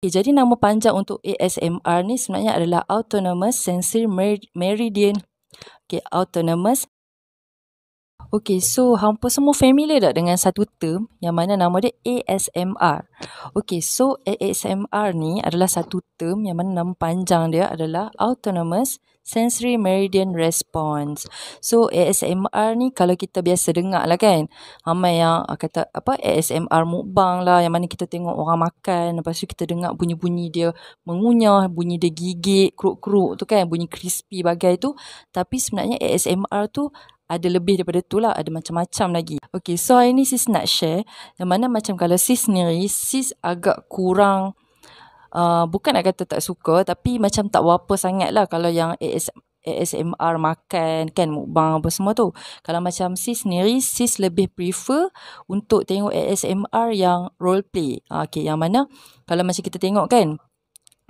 Jadi nama panjang untuk ASMR ni sebenarnya adalah Autonomous Sensory Meridian. Autonomous. So hampa semua familiar tak dengan satu term yang mana nama dia ASMR? So ASMR ni adalah satu term yang mana nama panjang dia adalah Autonomous Sensory Meridian Response. So ASMR ni kalau kita biasa dengar lah kan, ramai yang kata apa ASMR mukbang lah, yang mana kita tengok orang makan, lepas tu kita dengar bunyi-bunyi dia mengunyah, bunyi dia gigit, keruk-keruk tu kan, bunyi crispy bagai tu. Tapi sebenarnya ASMR tu ada lebih daripada tu lah, ada macam-macam lagi. So hari ni sis nak share yang mana macam kalau sis sendiri, sis agak kurang, bukan nak kata tak suka, tapi macam tak berapa sangat lah kalau yang ASMR makan kan, mukbang apa semua tu. Kalau macam sis sendiri, sis lebih prefer untuk tengok ASMR yang role play. Yang mana kalau macam kita tengok kan,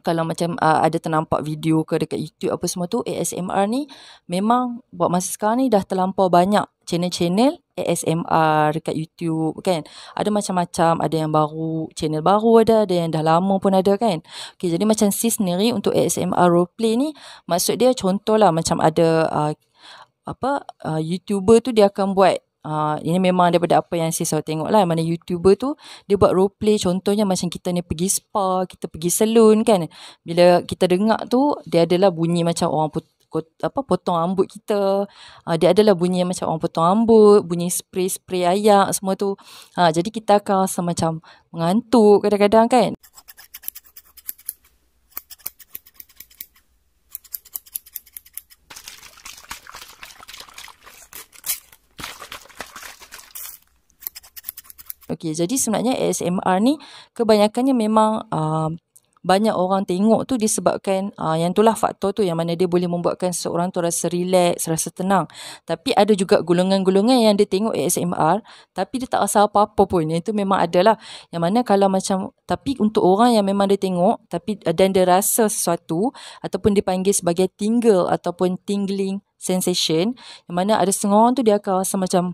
kalau macam ada ternampak video ke dekat YouTube apa semua tu, ASMR ni memang buat masa sekarang ni dah terlampau banyak channel-channel ASMR dekat YouTube kan. Ada macam-macam, ada yang baru, channel baru ada yang dah lama pun ada kan. Jadi macam sis sendiri untuk ASMR roleplay ni, maksud dia contohlah macam ada YouTuber tu dia akan buat, ini memang daripada apa yang saya tengok lah, mana YouTuber tu dia buat role play, contohnya macam kita ni pergi spa, kita pergi salon kan, bila kita dengar tu dia adalah bunyi macam orang potong rambut kita, dia adalah bunyi macam orang potong rambut, bunyi spray ayak semua tu, jadi kita akan rasa macam mengantuk kadang-kadang kan. Jadi sebenarnya ASMR ni kebanyakannya memang banyak orang tengok tu disebabkan yang itulah faktor tu, yang mana dia boleh membuatkan seseorang tu rasa relax, rasa tenang. Tapi ada juga golongan-golongan yang dia tengok ASMR tapi dia tak rasa apa-apa pun. Yang itu memang adalah, yang mana kalau macam, tapi untuk orang yang memang dia tengok tapi dan dia rasa sesuatu ataupun dipanggil sebagai tingle ataupun tingling sensation, yang mana ada setengah orang tu dia akan rasa macam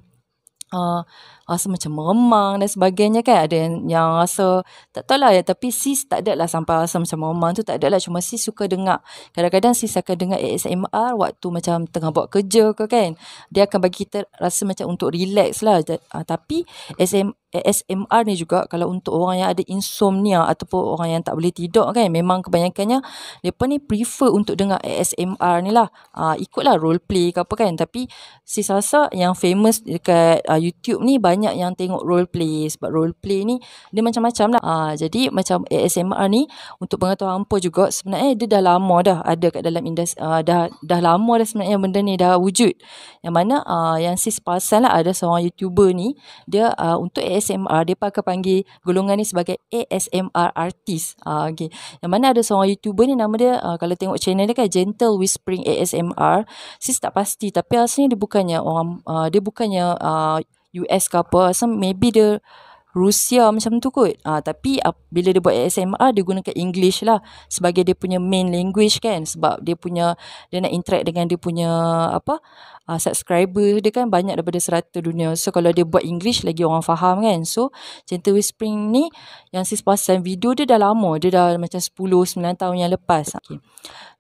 rasa macam meremang dan sebagainya kan. Ada yang rasa tak tahulah ya, tapi sis tak ada lah sampai rasa macam meremang tu, tak ada lah. Cuma sis suka dengar, kadang-kadang sis akan dengar ASMR waktu macam tengah buat kerja ke kan, dia akan bagi kita rasa macam untuk relax lah. Tapi ASMR ni juga kalau untuk orang yang ada insomnia ataupun orang yang tak boleh tidur kan, memang kebanyakannya mereka ni prefer untuk dengar ASMR ni lah, ikutlah role play ke apa kan. Tapi sis rasa yang famous dekat YouTube ni banyak yang tengok role play, sebab role play ni dia macam-macam lah. Jadi macam ASMR ni, untuk pengetahuan hampa juga, sebenarnya dia dah lama dah ada kat dalam industri, dah lama dah sebenarnya benda ni dah wujud. Yang mana yang sis perasan lah, ada seorang YouTuber ni, dia untuk ASMR dia pakai panggil golongan ni sebagai ASMR artist. Yang mana ada seorang YouTuber ni, nama dia kalau tengok channel dia kan, Gentle Whispering ASMR. Sis tak pasti, tapi rasanya dia bukannya orang, dia bukannya US ke apa, rasa maybe dia Rusia macam tu kot. Tapi bila dia buat ASMR, dia gunakan English lah sebagai dia punya main language kan, sebab dia nak interact dengan dia punya subscriber dia kan banyak daripada 100 dunia. So kalau dia buat English lagi orang faham kan. So Gentle Whispering ni yang sis pasang video dia dah lama, dia dah macam 10-9 tahun yang lepas.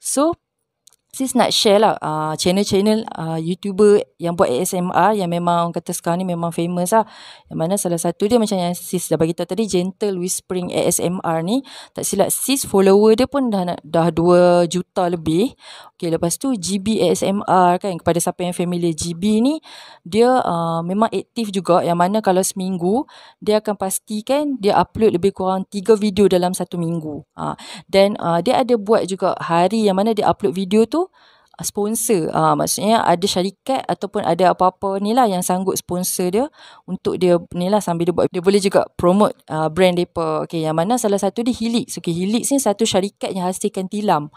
So sis nak share lah channel-channel YouTuber yang buat ASMR yang memang orang kata sekarang ni memang famous lah. Yang mana salah satu dia macam yang sis dah bagi tahu tadi, Gentle Whispering ASMR ni, tak silap sis follower dia pun dah 2 juta lebih. Lepas tu GB ASMR kan, kepada siapa yang familiar, GB ni dia memang aktif juga, yang mana kalau seminggu dia akan pastikan dia upload lebih kurang 3 video dalam 1 minggu. Dan dia ada buat juga hari yang mana dia upload video tu sponsor, maksudnya ada syarikat ataupun ada apa-apa ni lah yang sanggup sponsor dia untuk dia ni lah, sambil dia buat, dia boleh juga promote brand depa. Yang mana salah satu dia Helix. Helix ni satu syarikat yang hasilkan tilam.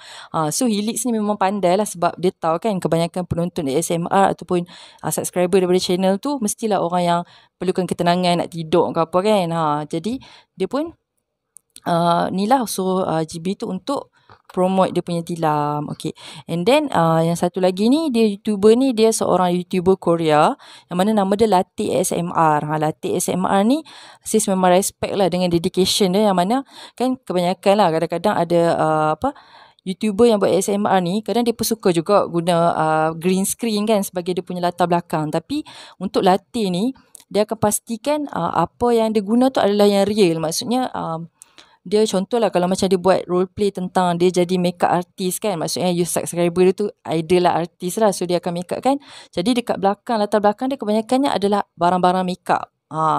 So Helix ni memang pandai lah, sebab dia tahu kan kebanyakan penonton ASMR ataupun subscriber daripada channel tu mestilah orang yang perlukan ketenangan, nak tidur ke apa kan. Jadi dia pun ni lah suruh GB tu untuk promote dia punya tilam. Okay. And then yang satu lagi ni, dia YouTuber ni, dia seorang YouTuber Korea yang mana nama dia Latte ASMR. Latte ASMR ni sis memang respect lah dengan dedication dia, yang mana kan kebanyakan lah kadang-kadang ada YouTuber yang buat ASMR ni, kadang dia pun suka juga guna green screen kan sebagai dia punya latar belakang. Tapi untuk Latte ni, dia akan pastikan apa yang dia guna tu adalah yang real. Maksudnya dia contohlah kalau macam dia buat role play tentang dia jadi makeup artist kan, maksudnya you subscriber dia tu idol lah, artist lah, so dia akan makeup kan. Jadi dekat belakang, latar belakang dia kebanyakannya adalah barang-barang makeup.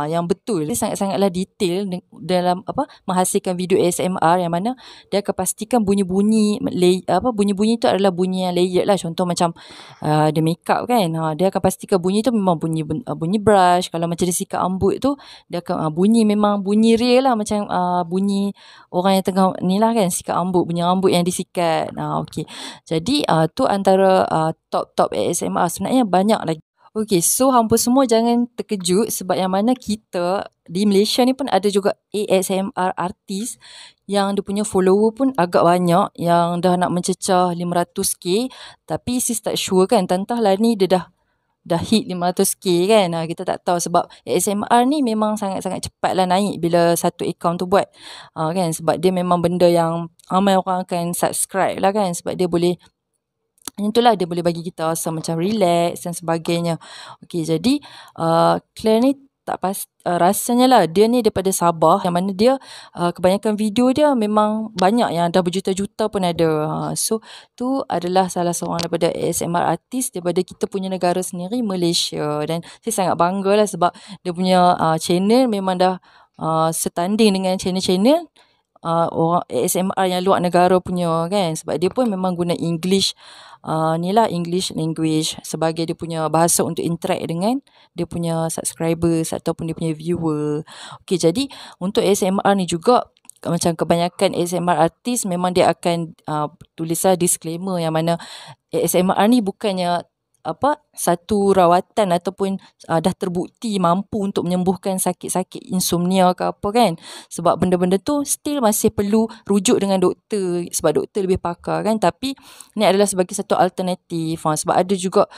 Yang betul. Dia sangat-sangatlah detail dalam menghasilkan video ASMR, yang mana dia akan pastikan bunyi-bunyi bunyi-bunyi tu adalah bunyi yang layered lah. Contoh macam dia makeup kan, dia akan pastikan bunyi tu memang bunyi brush. Kalau macam dia sikat rambut tu, dia akan bunyi memang bunyi real lah, macam bunyi orang yang tengah ni lah kan, sikat rambut, bunyi rambut yang disikat. Okay. Jadi tu antara top-top ASMR. Sebenarnya banyak lagi. Okay, so hampa semua jangan terkejut sebab yang mana kita di Malaysia ni pun ada juga ASMR artis yang dia punya follower pun agak banyak, yang dah nak mencecah 500k, tapi sis tak sure kan, tantahlah ni dia dah hit 500k kan. Kita tak tahu sebab ASMR ni memang sangat-sangat cepat lah naik bila satu account tu buat kan, sebab dia memang benda yang ramai orang akan subscribe lah kan, sebab dia boleh, itulah, dia boleh bagi kita rasa macam relax dan sebagainya. Okey, jadi Claire ni rasanya lah dia ni daripada Sabah, yang mana dia kebanyakan video dia memang banyak yang dah berjuta-juta pun ada. So tu adalah salah seorang daripada ASMR artis daripada kita punya negara sendiri, Malaysia. Dan saya sangat bangga lah sebab dia punya channel memang dah setanding dengan channel-channel orang ASMR yang luar negara punya kan, sebab dia pun memang guna English English language sebagai dia punya bahasa untuk interact dengan dia punya subscribers ataupun dia punya viewer. Okay, jadi untuk ASMR ni juga, macam kebanyakan ASMR artis memang dia akan tulislah disclaimer yang mana ASMR ni bukannya satu rawatan ataupun dah terbukti mampu untuk menyembuhkan sakit-sakit insomnia ke apa kan, sebab benda-benda tu still masih perlu rujuk dengan doktor sebab doktor lebih pakar kan. Tapi ni adalah sebagai satu alternatif, sebab ada juga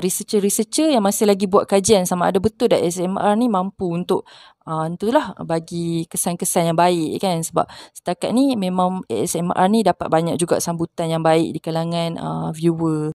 researcher yang masih lagi buat kajian sama ada betul dah ASMR ni mampu untuk itulah bagi kesan-kesan yang baik kan, sebab setakat ni memang ASMR ni dapat banyak juga sambutan yang baik di kalangan viewer.